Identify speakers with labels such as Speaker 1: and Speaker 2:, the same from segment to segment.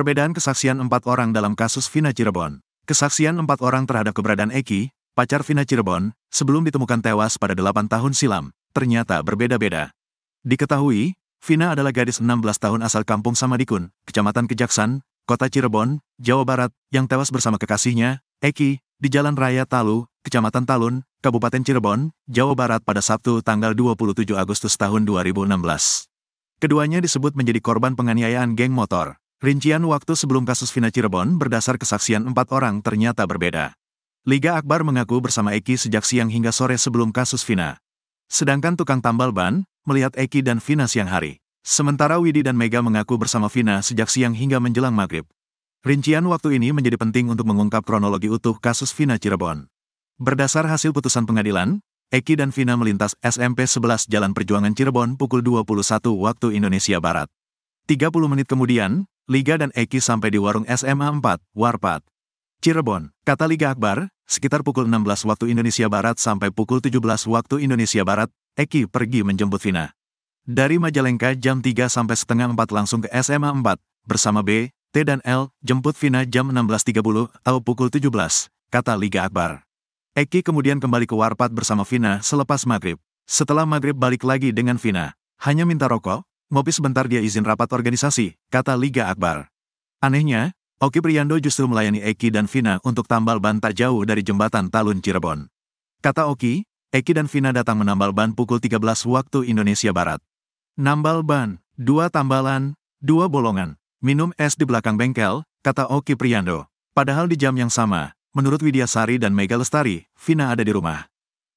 Speaker 1: Perbedaan kesaksian 4 orang dalam kasus Vina Cirebon. Kesaksian 4 orang terhadap keberadaan Eki, pacar Vina Cirebon, sebelum ditemukan tewas pada 8 tahun silam, ternyata berbeda-beda. Diketahui, Vina adalah gadis 16 tahun asal Kampung Samadikun, Kecamatan Kejaksan, Kota Cirebon, Jawa Barat, yang tewas bersama kekasihnya, Eki, di Jalan Raya Talu, Kecamatan Talun, Kabupaten Cirebon, Jawa Barat pada Sabtu tanggal 27 Agustus tahun 2016. Keduanya disebut menjadi korban penganiayaan geng motor. Rincian waktu sebelum kasus Vina Cirebon berdasar kesaksian 4 orang ternyata berbeda. Liga Akbar mengaku bersama Eki sejak siang hingga sore sebelum kasus Vina. Sedangkan tukang tambal ban melihat Eki dan Vina siang hari. Sementara Widi dan Mega mengaku bersama Vina sejak siang hingga menjelang maghrib. Rincian waktu ini menjadi penting untuk mengungkap kronologi utuh kasus Vina Cirebon. Berdasar hasil putusan pengadilan, Eki dan Vina melintas SMP 11 Jalan Perjuangan Cirebon pukul 21 waktu Indonesia Barat. 30 menit kemudian, Liga dan Eki sampai di warung SMA 4, Warpat, Cirebon. Kata Liga Akbar, sekitar pukul 16 waktu Indonesia Barat sampai pukul 17 waktu Indonesia Barat, Eki pergi menjemput Vina. Dari Majalengka jam 3 sampai setengah 4 langsung ke SMA 4, bersama B, T dan L, jemput Vina jam 16.30 atau pukul 17, kata Liga Akbar. Eki kemudian kembali ke Warpat bersama Vina selepas maghrib. Setelah maghrib balik lagi dengan Vina. Hanya minta rokok, ngopi sebentar dia izin rapat organisasi, kata Liga Akbar. Anehnya, Oki Priando justru melayani Eki dan Vina untuk tambal ban tak jauh dari jembatan Talun Cirebon. Kata Oki, Eki dan Vina datang menambal ban pukul 13 waktu Indonesia Barat. Nambal ban, 2 tambalan, 2 bolongan, minum es di belakang bengkel, kata Oki Priando. Padahal di jam yang sama, menurut Widyasari dan Mega Lestari, Vina ada di rumah.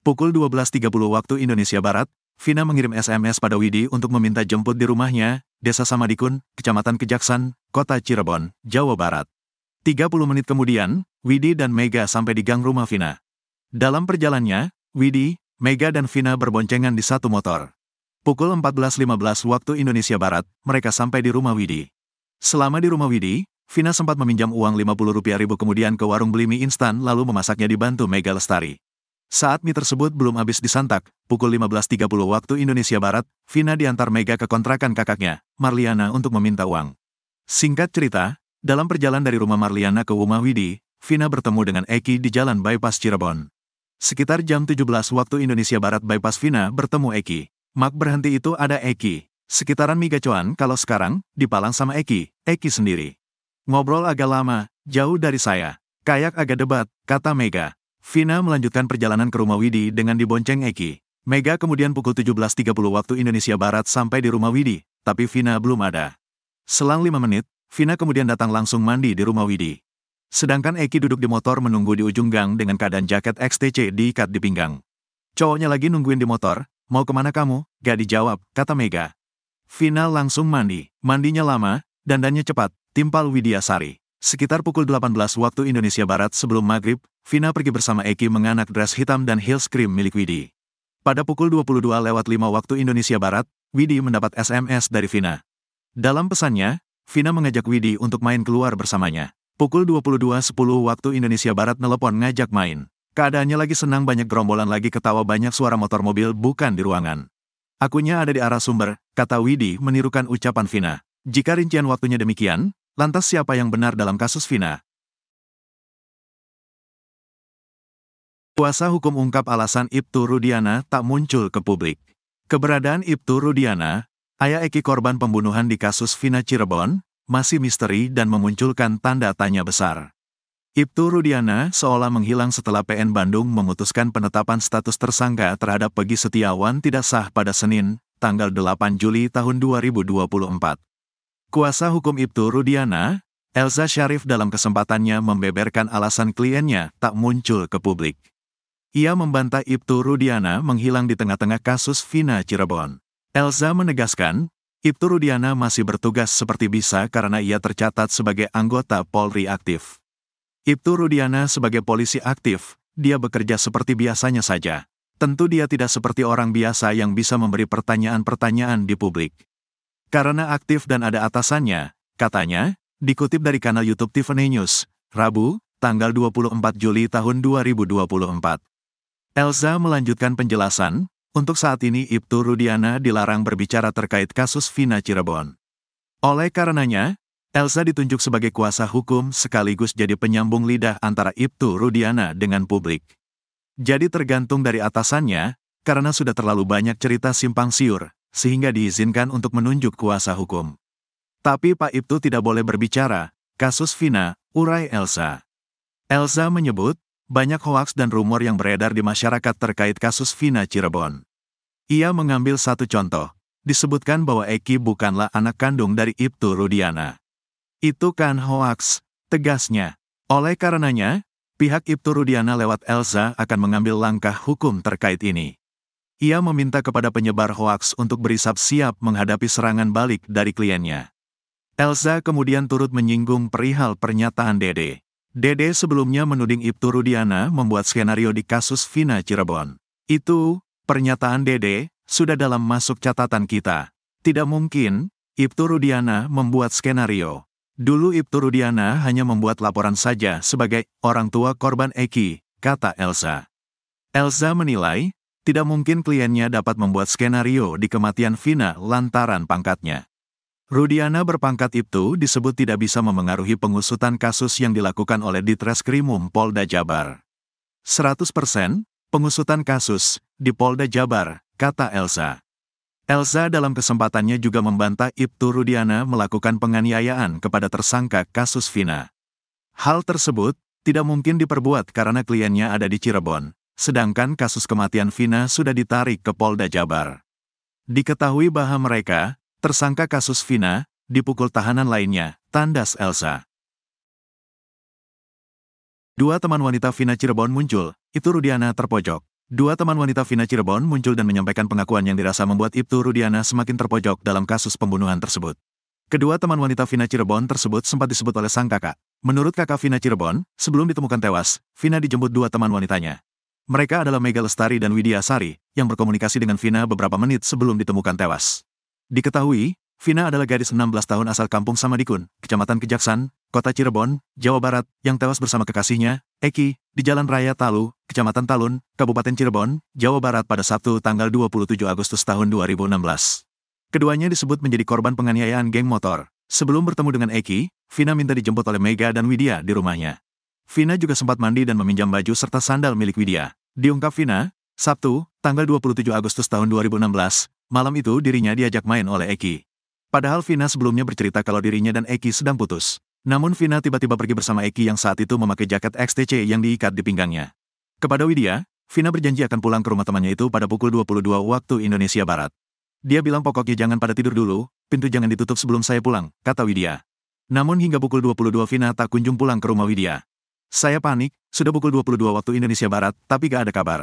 Speaker 1: Pukul 12.30 waktu Indonesia Barat, Vina mengirim SMS pada Widi untuk meminta jemput di rumahnya, Desa Samadikun, Kecamatan Kejaksan, Kota Cirebon, Jawa Barat. 30 menit kemudian, Widi dan Mega sampai di gang rumah Vina. Dalam perjalanannya, Widi, Mega dan Vina berboncengan di satu motor. Pukul 14.15 waktu Indonesia Barat, mereka sampai di rumah Widi. Selama di rumah Widi, Vina sempat meminjam uang Rp50.000 kemudian ke warung beli mie instan lalu memasaknya dibantu Mega Lestari. Saat mie tersebut belum habis disantap, pukul 15.30 waktu Indonesia Barat, Vina diantar Mega ke kontrakan kakaknya, Marliana untuk meminta uang. Singkat cerita, dalam perjalanan dari rumah Marliana ke rumah Widi, Vina bertemu dengan Eki di Jalan Bypass Cirebon. Sekitar jam 17 waktu Indonesia Barat bypass Vina bertemu Eki. Mak berhenti itu ada Eki. Sekitaran Migacoan kalau sekarang, dipalang sama Eki sendiri. Ngobrol agak lama, jauh dari saya. Kayak agak debat, kata Mega. Vina melanjutkan perjalanan ke rumah Widi dengan dibonceng Eki. Mega kemudian pukul 17.30 waktu Indonesia Barat sampai di rumah Widi, tapi Vina belum ada. Selang 5 menit, Vina kemudian datang langsung mandi di rumah Widi. Sedangkan Eki duduk di motor menunggu di ujung gang dengan keadaan jaket XTC diikat di pinggang. Cowoknya lagi nungguin di motor, mau kemana kamu? Gak dijawab, kata Mega. Vina langsung mandi. Mandinya lama, dandannya cepat, timpal Widyasari. Sekitar pukul 18 waktu Indonesia Barat sebelum maghrib, Vina pergi bersama Eki menganak dress hitam dan heels cream milik Widi. Pada pukul 22:05 waktu Indonesia Barat, Widi mendapat SMS dari Vina. Dalam pesannya, Vina mengajak Widi untuk main keluar bersamanya. Pukul 22:10 waktu Indonesia Barat nelepon ngajak main. Keadaannya lagi senang banyak gerombolan lagi ketawa banyak suara motor mobil bukan di ruangan. Akunya ada di arah sumber, kata Widi menirukan ucapan Vina. Jika rincian waktunya demikian, lantas siapa yang benar dalam kasus Vina? Kuasa hukum ungkap alasan Ibtu Rudiana tak muncul ke publik. Keberadaan Ibtu Rudiana, ayah Eki korban pembunuhan di kasus Vina Cirebon, masih misteri dan memunculkan tanda tanya besar. Ibtu Rudiana seolah menghilang setelah PN Bandung memutuskan penetapan status tersangka terhadap Peggy Setiawan tidak sah pada Senin, tanggal 8 Juli tahun 2024. Kuasa hukum Ibtu Rudiana, Elza Syarif dalam kesempatannya membeberkan alasan kliennya tak muncul ke publik. Ia membantah Ibtu Rudiana menghilang di tengah-tengah kasus Vina Cirebon. Elza menegaskan, Ibtu Rudiana masih bertugas seperti bisa karena ia tercatat sebagai anggota Polri aktif. Ibtu Rudiana sebagai polisi aktif, dia bekerja seperti biasanya saja. Tentu dia tidak seperti orang biasa yang bisa memberi pertanyaan-pertanyaan di publik. Karena aktif dan ada atasannya, katanya, dikutip dari kanal YouTube Tiffany News, Rabu, tanggal 24 Juli tahun 2024. Elza melanjutkan penjelasan, untuk saat ini Ibtu Rudiana dilarang berbicara terkait kasus Vina Cirebon. Oleh karenanya, Elsa ditunjuk sebagai kuasa hukum sekaligus jadi penyambung lidah antara Ibtu Rudiana dengan publik. Jadi tergantung dari atasannya, karena sudah terlalu banyak cerita simpang siur, sehingga diizinkan untuk menunjuk kuasa hukum. Tapi Pak Ibtu tidak boleh berbicara, kasus Vina, urai Elsa. Elsa menyebut, banyak hoaks dan rumor yang beredar di masyarakat terkait kasus Vina Cirebon. Ia mengambil satu contoh, disebutkan bahwa Eki bukanlah anak kandung dari Ibtu Rudiana. Itu kan hoaks, tegasnya. Oleh karenanya, pihak Ibtu Rudiana lewat Elsa akan mengambil langkah hukum terkait ini. Ia meminta kepada penyebar hoaks untuk bersiap-siap menghadapi serangan balik dari kliennya. Elsa kemudian turut menyinggung perihal pernyataan Dede. Dede sebelumnya menuding Ibtu Rudiana membuat skenario di kasus Vina Cirebon. Itu, pernyataan Dede, sudah dalam masuk catatan kita. Tidak mungkin, Ibtu Rudiana membuat skenario. Dulu Ibtu Rudiana hanya membuat laporan saja sebagai orang tua korban Eki, kata Elsa. Elsa menilai, tidak mungkin kliennya dapat membuat skenario di kematian Vina lantaran pangkatnya. Rudiana berpangkat Ibtu disebut tidak bisa memengaruhi pengusutan kasus yang dilakukan oleh Ditreskrimum Polda Jabar. 100% pengusutan kasus di Polda Jabar, kata Elsa. Elsa dalam kesempatannya juga membantah Ibtu Rudiana melakukan penganiayaan kepada tersangka kasus Vina. Hal tersebut tidak mungkin diperbuat karena kliennya ada di Cirebon, sedangkan kasus kematian Vina sudah ditarik ke Polda Jabar. Diketahui bahwa mereka, tersangka kasus Vina, dipukul tahanan lainnya, tandas Elsa. Dua teman wanita Vina Cirebon muncul, Ibtu Rudiana terpojok. Dua teman wanita Vina Cirebon muncul dan menyampaikan pengakuan yang dirasa membuat Ibtu Rudiana semakin terpojok dalam kasus pembunuhan tersebut. Kedua teman wanita Vina Cirebon tersebut sempat disebut oleh sang kakak. Menurut kakak Vina Cirebon, sebelum ditemukan tewas, Vina dijemput dua teman wanitanya. Mereka adalah Mega Lestari dan Widya Sari, yang berkomunikasi dengan Vina beberapa menit sebelum ditemukan tewas. Diketahui, Vina adalah gadis 16 tahun asal kampung Samadikun, Kecamatan Kejaksan, Kota Cirebon, Jawa Barat, yang tewas bersama kekasihnya, Eki, di Jalan Raya Talu, Kecamatan Talun, Kabupaten Cirebon, Jawa Barat pada Sabtu tanggal 27 Agustus tahun 2016. Keduanya disebut menjadi korban penganiayaan geng motor. Sebelum bertemu dengan Eki, Vina minta dijemput oleh Mega dan Widya di rumahnya. Vina juga sempat mandi dan meminjam baju serta sandal milik Widya. Diungkap Vina, Sabtu, tanggal 27 Agustus tahun 2016, malam itu dirinya diajak main oleh Eki. Padahal Vina sebelumnya bercerita kalau dirinya dan Eki sedang putus. Namun Vina tiba-tiba pergi bersama Eki yang saat itu memakai jaket XTC yang diikat di pinggangnya. Kepada Widya, Vina berjanji akan pulang ke rumah temannya itu pada pukul 22 waktu Indonesia Barat. Dia bilang pokoknya jangan pada tidur dulu, pintu jangan ditutup sebelum saya pulang, kata Widya. Namun hingga pukul 22 Vina tak kunjung pulang ke rumah Widya. Saya panik, sudah pukul 22 waktu Indonesia Barat, tapi gak ada kabar.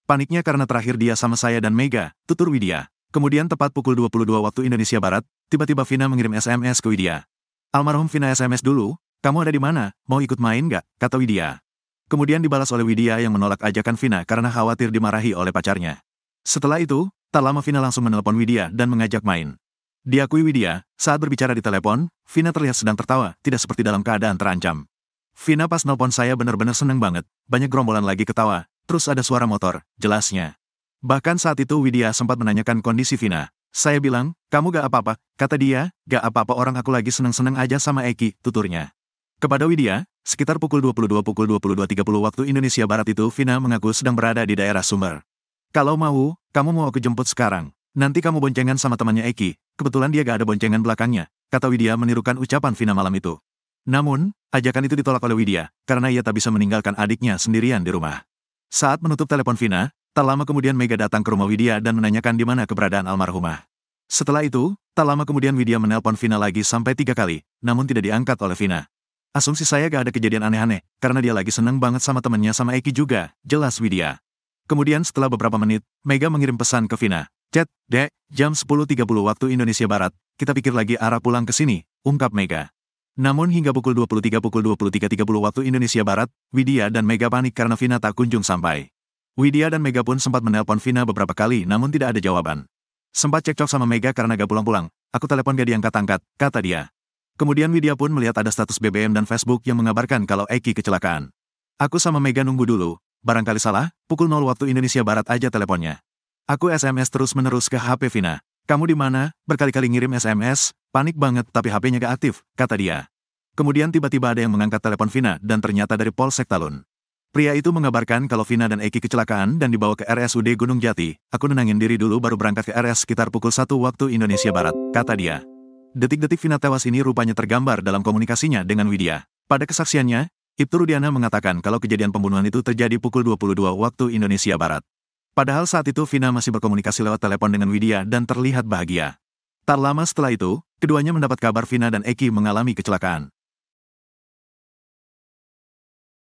Speaker 1: Paniknya karena terakhir dia sama saya dan Mega, tutur Widya. Kemudian tepat pukul 22 waktu Indonesia Barat, tiba-tiba Vina mengirim SMS ke Widya. Almarhum Vina SMS dulu, kamu ada di mana, mau ikut main gak? Kata Widya. Kemudian dibalas oleh Widya yang menolak ajakan Vina karena khawatir dimarahi oleh pacarnya. Setelah itu, tak lama Vina langsung menelepon Widya dan mengajak main. Diakui Widya, saat berbicara di telepon, Vina terlihat sedang tertawa, tidak seperti dalam keadaan terancam. Vina pas nelpon saya benar-benar seneng banget, banyak gerombolan lagi ketawa, terus ada suara motor, jelasnya. Bahkan saat itu Widya sempat menanyakan kondisi Vina. Saya bilang, kamu gak apa-apa, kata dia, gak apa-apa orang aku lagi seneng-seneng aja sama Eki, tuturnya. Kepada Widya, sekitar pukul 22.30 waktu Indonesia Barat itu Vina mengaku sedang berada di daerah Sumber. Kalau mau, kamu mau aku jemput sekarang. Nanti kamu boncengan sama temannya Eki, kebetulan dia gak ada boncengan belakangnya, kata Widya menirukan ucapan Vina malam itu. Namun, ajakan itu ditolak oleh Widya, karena ia tak bisa meninggalkan adiknya sendirian di rumah. Saat menutup telepon Vina, tak lama kemudian Mega datang ke rumah Widya dan menanyakan di mana keberadaan almarhumah. Setelah itu, tak lama kemudian Widya menelpon Vina lagi sampai 3 kali, namun tidak diangkat oleh Vina. Asumsi saya gak ada kejadian aneh-aneh, karena dia lagi seneng banget sama temennya sama Eki juga, jelas Widya. Kemudian setelah beberapa menit, Mega mengirim pesan ke Vina. Chat, Dek, jam 10.30 waktu Indonesia Barat, kita pikir lagi arah pulang ke sini, ungkap Mega. Namun hingga pukul 23.30 waktu Indonesia Barat, Widya dan Mega panik karena Vina tak kunjung sampai. Widya dan Mega pun sempat menelpon Vina beberapa kali namun tidak ada jawaban. Sempat cekcok sama Mega karena gak pulang-pulang, aku telepon gak diangkat-angkat, kata dia. Kemudian Widya pun melihat ada status BBM dan Facebook yang mengabarkan kalau Eki kecelakaan. Aku sama Mega nunggu dulu, barangkali salah, pukul 0 waktu Indonesia Barat aja teleponnya. Aku SMS terus-menerus ke HP Vina. "Kamu di mana?" Berkali-kali ngirim SMS, panik banget tapi HP-nya gak aktif, kata dia. Kemudian tiba-tiba ada yang mengangkat telepon Vina dan ternyata dari Polsek Talun. Pria itu mengabarkan kalau Vina dan Eki kecelakaan dan dibawa ke RSUD Gunung Jati. "Aku nenangin diri dulu baru berangkat ke RS sekitar pukul 1 waktu Indonesia Barat," kata dia. Detik-detik Vina tewas ini rupanya tergambar dalam komunikasinya dengan Widya. Pada kesaksiannya, Ibtu Rudiana mengatakan kalau kejadian pembunuhan itu terjadi pukul 22 waktu Indonesia Barat. Padahal saat itu Vina masih berkomunikasi lewat telepon dengan Widya dan terlihat bahagia. Tak lama setelah itu, keduanya mendapat kabar Vina dan Eki mengalami kecelakaan.